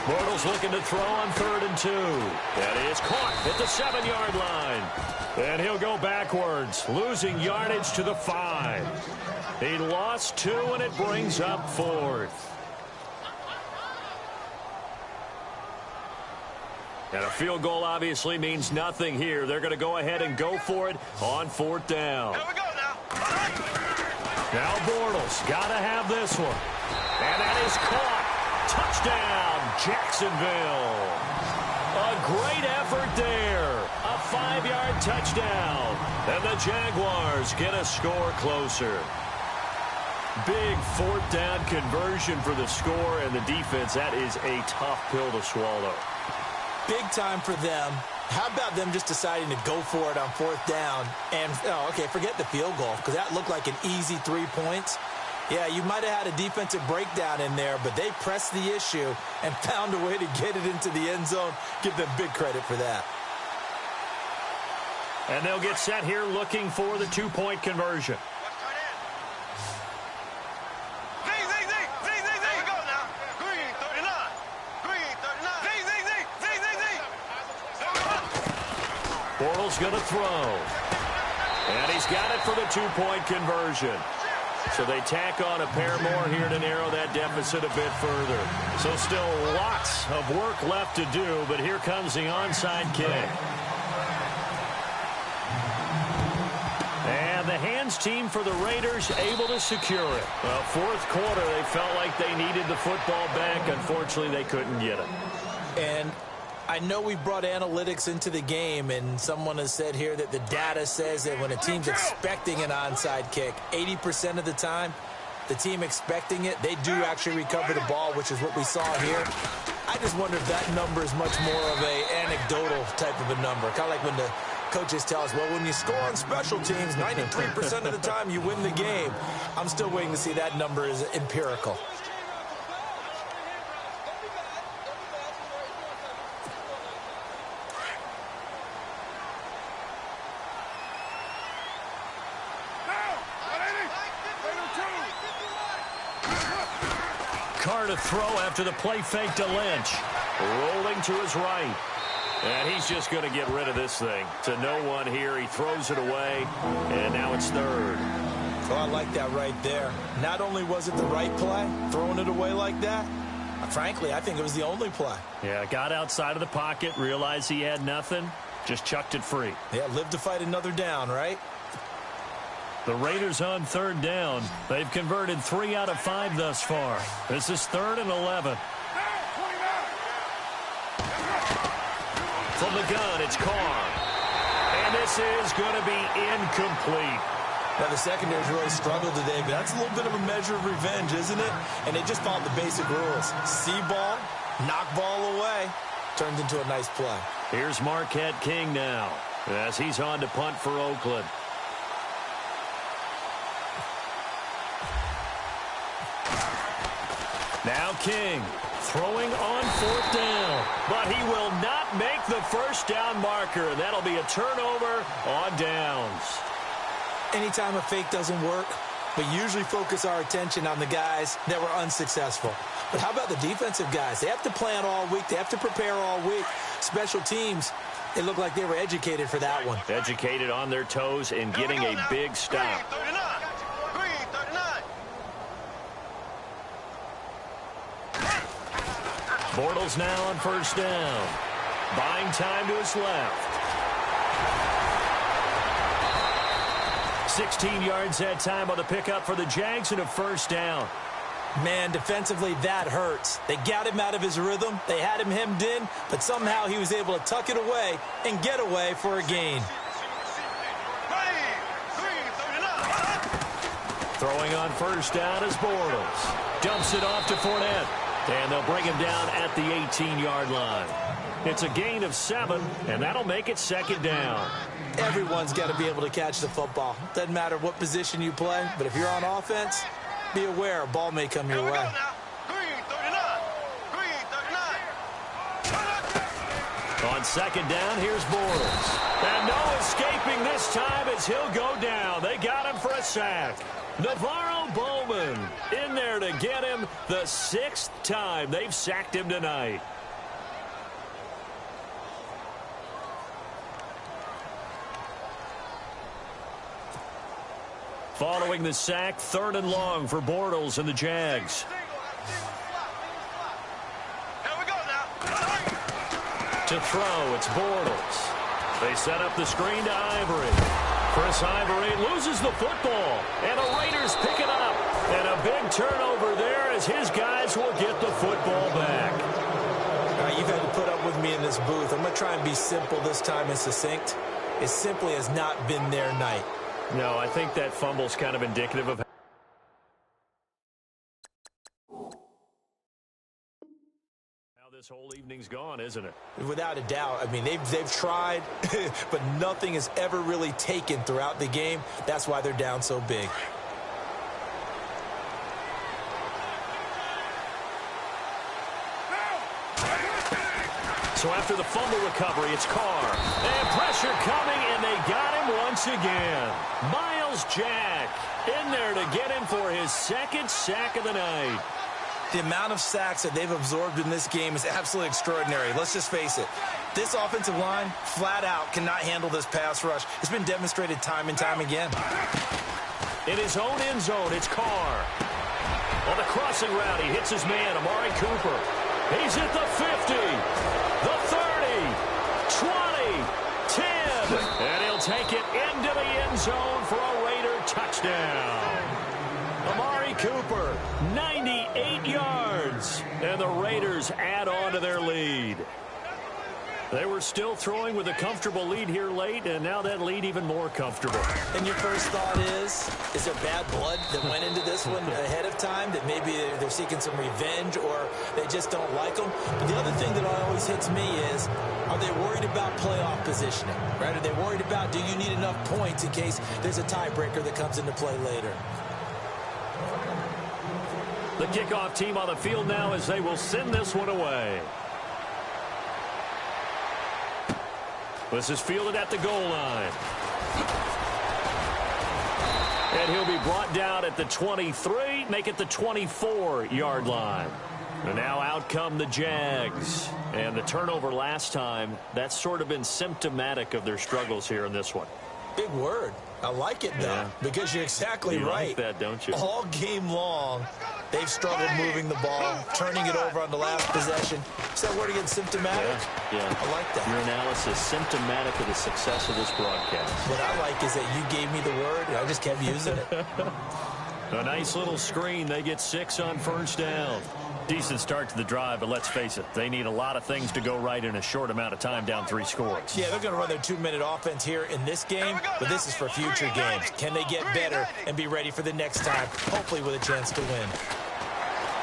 Bortles looking to throw on 3rd and 2. That is caught at the 7-yard line. And he'll go backwards, losing yardage to the 5. He lost 2, and it brings up 4th. And a field goal obviously means nothing here. They're going to go ahead and go for it on 4th down. Here we go now. Now Bortles got to have this one. And that is caught. Touchdown, Jacksonville. A great effort there. A 5-yard touchdown. And the Jaguars get a score closer. Big 4th down conversion for the score, and the defense, that is a tough pill to swallow. Big time for them. How about them just deciding to go for it on 4th down? And, forget the field goal, because that looked like an easy 3 points. Yeah, you might have had a defensive breakdown in there, but they pressed the issue and found a way to get it into the end zone. Give them big credit for that. And they'll get set here looking for the two-point conversion. Bortles going to throw. And he's got it for the two-point conversion. So they tack on a pair more here to narrow that deficit a bit further. So still lots of work left to do, but here comes the onside kick. And the hands team for the Raiders able to secure it. Well, fourth quarter, they felt like they needed the football back. Unfortunately, they couldn't get it. And I know we brought analytics into the game, and someone has said here that the data says that when a team's expecting an onside kick, 80% of the time, the team expecting it, they do actually recover the ball, which is what we saw here. I just wonder if that number is much more of an anecdotal type of a number. Kind of like when the coaches tell us, well, when you score on special teams, 93% of the time you win the game. I'm still waiting to see that number is empirical. Carr to throw after the play fake to Lynch. Rolling to his right. And he's just going to get rid of this thing. To no one here. He throws it away. And now it's third. Oh, I like that right there. Not only was it the right play, throwing it away like that, frankly, I think it was the only play. Yeah, got outside of the pocket, realized he had nothing, just chucked it free. Yeah, live to fight another down, right? The Raiders on third down. They've converted 3 out of 5 thus far. This is 3rd and 11. From the gun, it's Carr. And this is going to be incomplete. Now, the secondary's really struggled today, but that's a little bit of a measure of revenge, isn't it? And they just followed the basic rules. See ball, knock ball away. Turned into a nice play. Here's Marquette King now, as he's on to punt for Oakland. Now King throwing on 4th down, but he will not make the first down marker. That'll be a turnover on downs. Anytime a fake doesn't work, we usually focus our attention on the guys that were unsuccessful. But how about the defensive guys? They have to plan all week. They have to prepare all week. Special teams, it looked like they were educated for that one. Educated on their toes and getting a big stop. Bortles now on 1st down. Buying time to his left. 16 yards that time on the pickup for the Jags and a 1st down. Man, defensively, that hurts. They got him out of his rhythm. They had him hemmed in, but somehow he was able to tuck it away and get away for a gain. Throwing on 1st down is Bortles. Dumps it off to Fournette. And they'll bring him down at the 18-yard line. It's a gain of 7, and that'll make it 2nd down. Everyone's got to be able to catch the football. Doesn't matter what position you play, but if you're on offense, be aware a ball may come your way. On 2nd down, here's Bortles. And no escaping this time as he'll go down. They got him for a sack. Navarro Bowman in there to get him the 6th time they've sacked him tonight. Following the sack, 3rd and long for Bortles and the Jags. To throw, it's Bortles. They set up the screen to Ivory. Chris Ivory loses the football, and the Raiders pick it up. And a big turnover there as his guys will get the football back. All right, you've had to put up with me in this booth. I'm going to try and be simple this time and succinct. It simply has not been their night. No, I think that fumble's kind of indicative of this whole evening's gone, isn't it? Without a doubt. I mean, they've tried, but nothing has ever really taken throughout the game. That's why they're down so big. So after the fumble recovery, it's Carr. And pressure coming, and they got him once again. Miles Jack in there to get him for his second sack of the night. The amount of sacks that they've absorbed in this game is absolutely extraordinary. Let's just face it. This offensive line, flat out, cannot handle this pass rush. It's been demonstrated time and time again. In his own end zone, it's Carr. On the crossing route, he hits his man, Amari Cooper. He's at the 50, the 30, 20, 10. And he'll take it into the end zone for a Raider touchdown. Amari Cooper, 98 yards. And the Raiders add on to their lead. They were still throwing with a comfortable lead here late, and now that lead even more comfortable. And your first thought is there bad blood that went into this one ahead of time, that maybe they're seeking some revenge or they just don't like them? But the other thing that always hits me is, are they worried about playoff positioning? Right? Are they worried about, do you need enough points in case there's a tiebreaker that comes into play later? The kickoff team on the field now as they will send this one away. This is fielded at the goal line. And he'll be brought down at the 23, make it the 24-yard line. And now out come the Jags. And the turnover last time, that's sort of been symptomatic of their struggles here in this one. Big word. I like it, though, because you're exactly right. You like that, don't you? All game long, they've struggled moving the ball, turning it over on the last possession. Is that word again, symptomatic? Yeah. I like that. Your analysis, symptomatic of the success of this broadcast. What I like is that you gave me the word, and I just kept using it. A nice little screen. They get 6 on first down. Decent start to the drive, but let's face it, they need a lot of things to go right in a short amount of time, down 3 scores. Yeah, they're going to run their 2-minute offense here in this game, but this is for future games. Can they get better and be ready for the next time, hopefully with a chance to win?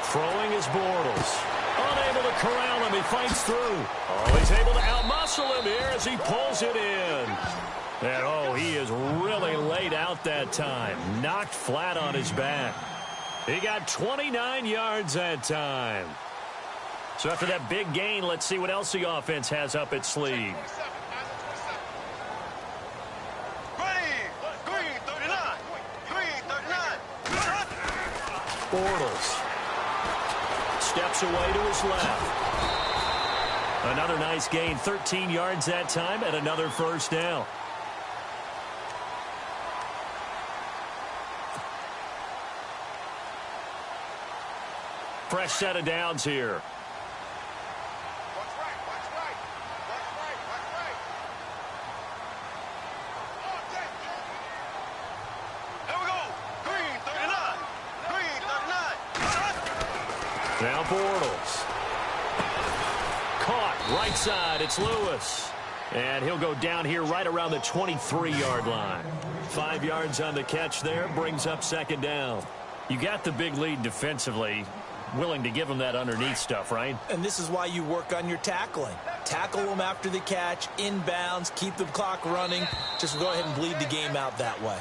Throwing is Bortles. Unable to corral him, he fights through. Oh, he's able to outmuscle him here as he pulls it in. And, oh, he is really laid out that time. Knocked flat on his back. He got 29 yards that time. So after that big gain, let's see what else the offense has up its sleeve. Bortles steps away to his left. Another nice gain, 13 yards that time, and another first down. Fresh set of downs here. Now Bortles. Caught right side. It's Lewis. And he'll go down here right around the 23-yard line. 5 yards on the catch there. Brings up second down. You got the big lead defensively. Willing to give them that underneath stuff, right? And this is why you work on your tackling. Tackle them after the catch, inbounds, keep the clock running. Just go ahead and bleed the game out that way.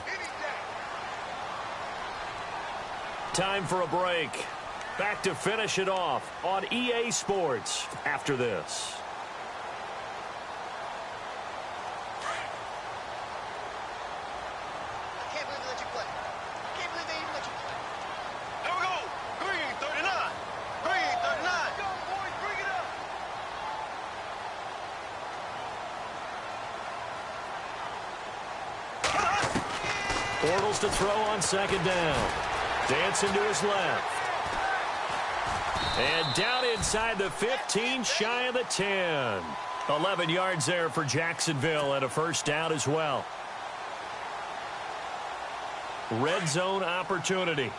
Time for a break. Back to finish it off on EA Sports after this. Bortles to throw on second down. Dancing to his left. And down inside the 15, shy of the 10. 11 yards there for Jacksonville and a first down as well. Red zone opportunity.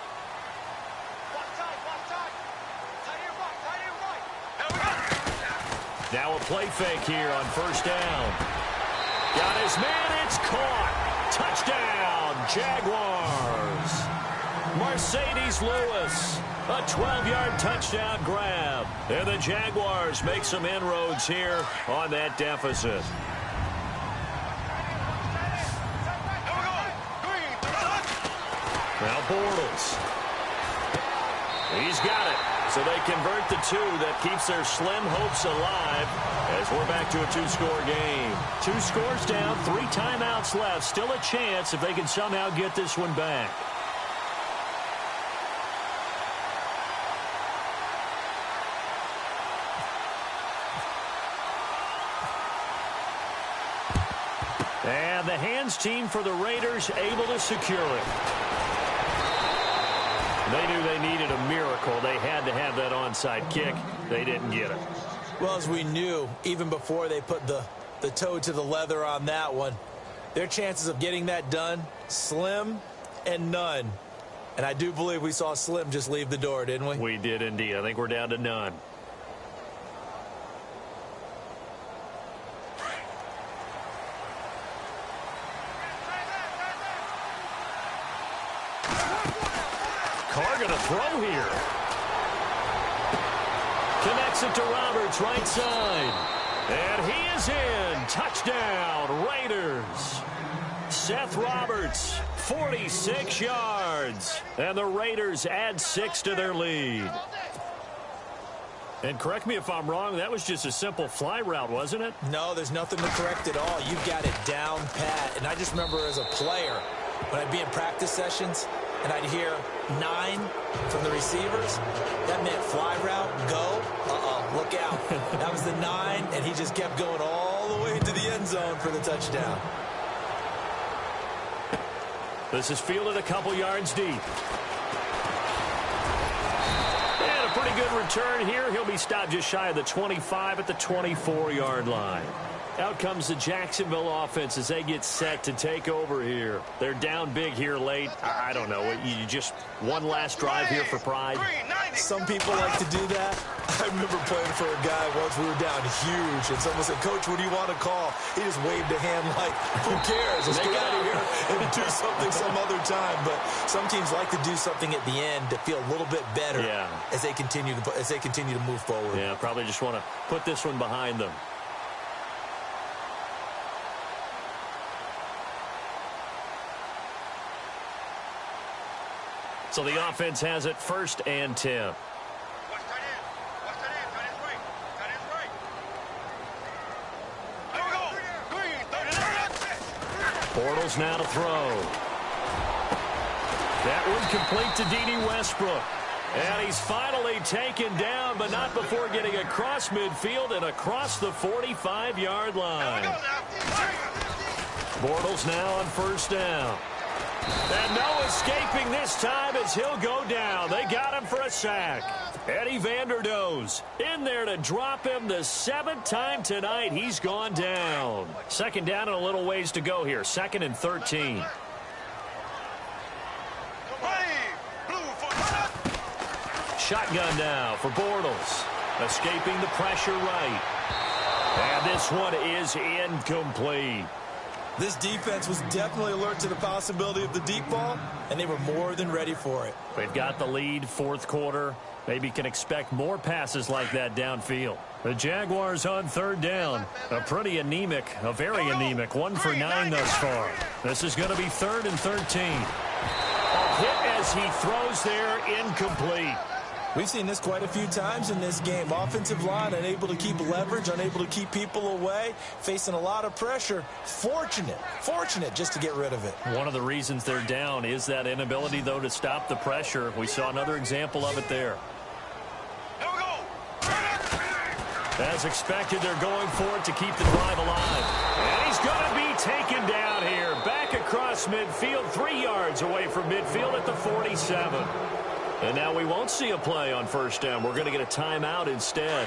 Now a play fake here on first down. Got his man, it's caught. Touchdown, Jaguars. Mercedes Lewis, a 12-yard touchdown grab. And the Jaguars make some inroads here on that deficit. Now Bortles. He's got it. So they convert the two. That keeps their slim hopes alive as we're back to a two-score game. 2 scores down, 3 timeouts left. Still a chance if they can somehow get this one back. And the hands team for the Raiders able to secure it. They knew they needed a miracle. They had to have that onside kick. They didn't get it. Well, as we knew, even before they put the toe to the leather on that one, their chances of getting that done, slim and none. And I do believe we saw Slim just leave the door, didn't we? We did indeed. I think we're down to none. Carr going to throw here. Connects it to Roberts, right side. And he is in. Touchdown, Raiders. Seth Roberts, 46 yards. And the Raiders add 6 to their lead. And correct me if I'm wrong, that was just a simple fly route, wasn't it? No, there's nothing to correct at all. You've got it down pat. And I just remember as a player, when I'd be in practice sessions, and I'd hear 9 from the receivers, that meant fly route, go, look out. That was the 9, and he just kept going all the way into the end zone for the touchdown. This is fielded a couple yards deep. And a pretty good return here. He'll be stopped just shy of the 25 at the 24-yard line. Out comes the Jacksonville offense as they get set to take over here. They're down big here late. I don't know. You just one last drive here for pride. Some people like to do that. I remember playing for a guy once. We were down huge, and someone said, "Coach, what do you want to call?" He just waved a hand like, "Who cares? Let's get out of here and do something some other time." But some teams like to do something at the end to feel a little bit better as they continue to move forward. Yeah, probably just want to put this one behind them. So the offense has it 1st and 10. Bortles now to throw. That one complete to D.D. Westbrook. And he's finally taken down, but not before getting across midfield and across the 45-yard line. Bortles now on 1st down. And no escaping this time as he'll go down. They got him for a sack. Eddie Vanderdoes in there to drop him the 7th time tonight. He's gone down. 2nd down and a little ways to go here. 2nd and 13. Shotgun now for Bortles. Escaping the pressure right. And this one is incomplete. This defense was definitely alert to the possibility of the deep ball, and they were more than ready for it. They've got the lead, 4th quarter. Maybe can expect more passes like that downfield. The Jaguars on 3rd down. A very anemic 1 for 9 thus far. This is going to be 3rd and 13. A hit as he throws there, incomplete. We've seen this quite a few times in this game. Offensive line unable to keep leverage, unable to keep people away, facing a lot of pressure. Fortunate just to get rid of it. One of the reasons they're down is that inability, though, to stop the pressure. We saw another example of it there. As expected, they're going for it to keep the drive alive. And he's going to be taken down here. Back across midfield, 3 yards away from midfield at the 47. And now we won't see a play on 1st down. We're going to get a timeout instead.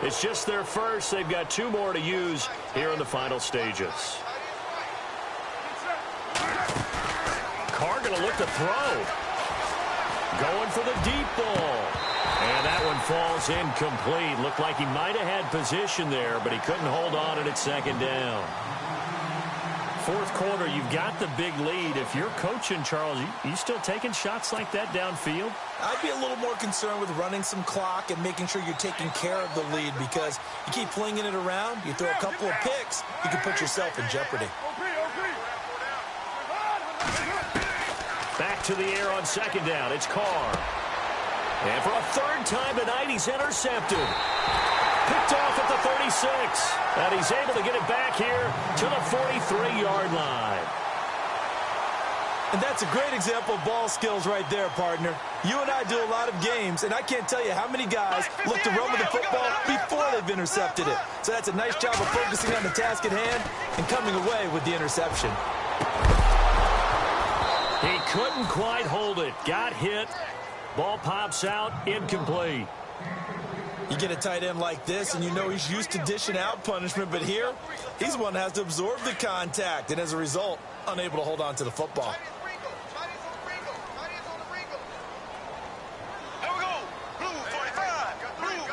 It's just their first. They've got 2 more to use here in the final stages. Carr going to look to throw. Going for the deep ball. And that one falls incomplete. Looked like he might have had position there, but he couldn't hold on at 2nd down. 4th quarter, you've got the big lead. If you're coaching, Charles, you still taking shots like that downfield? I'd be a little more concerned with running some clock and making sure you're taking care of the lead, because you keep flinging it around, you throw a couple of picks, you can put yourself in jeopardy. Back to the air on 2nd down. It's Carr. And for a third time tonight, he's intercepted. Picked off at the 36. And he's able to get it back here to the 43-yard line. And that's a great example of ball skills right there, partner. You and I do a lot of games, and I can't tell you how many guys look to run with the football before they've intercepted it. So that's a nice job of focusing on the task at hand and coming away with the interception. He couldn't quite hold it. Got hit. Ball pops out, incomplete. You get a tight end like this, and you know he's used to dishing out punishment, but here, he's one that has to absorb the contact, and as a result, unable to hold on to the football. Here we go. Blue 45. Blue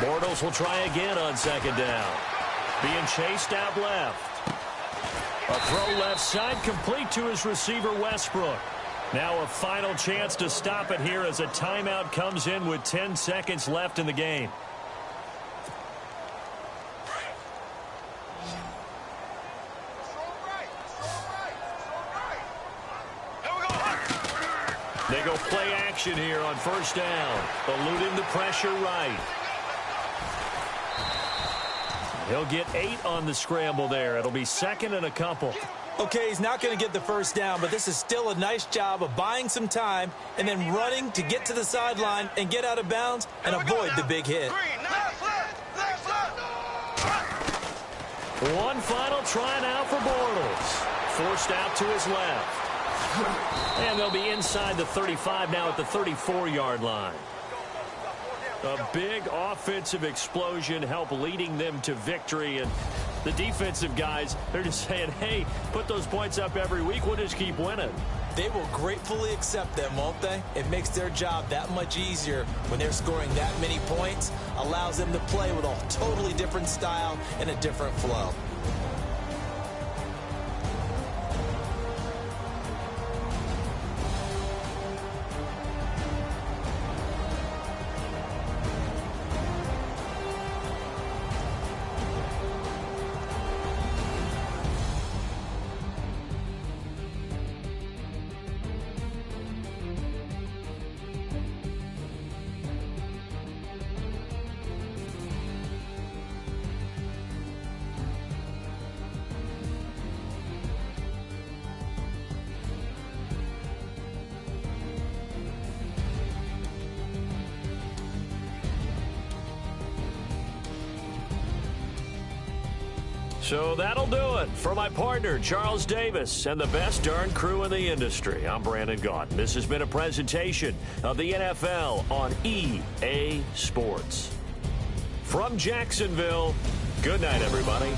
45. Bortles will try again on second down. Being chased out left. A throw left side, complete to his receiver, Westbrook. Now a final chance to stop it here as a timeout comes in with 10 seconds left in the game. They go play action here on first down. Eluding the pressure right. He'll get 8 on the scramble there. It'll be second and a couple. Okay, he's not going to get the first down, but this is still a nice job of buying some time and then running to get to the sideline and get out of bounds and avoid the big hit. One final try now for Bortles. Forced out to his left. And they'll be inside the 35 now at the 34-yard line. A big offensive explosion helped leading them to victory. And the defensive guys, they're just saying, hey, put those points up every week. We'll just keep winning. They will gratefully accept them, won't they? It makes their job that much easier when they're scoring that many points. Allows them to play with a totally different style and a different flow. So that'll do it for my partner, Charles Davis, and the best darn crew in the industry. I'm Brandon Gaudin. This has been a presentation of the NFL on EA Sports. From Jacksonville, good night, everybody.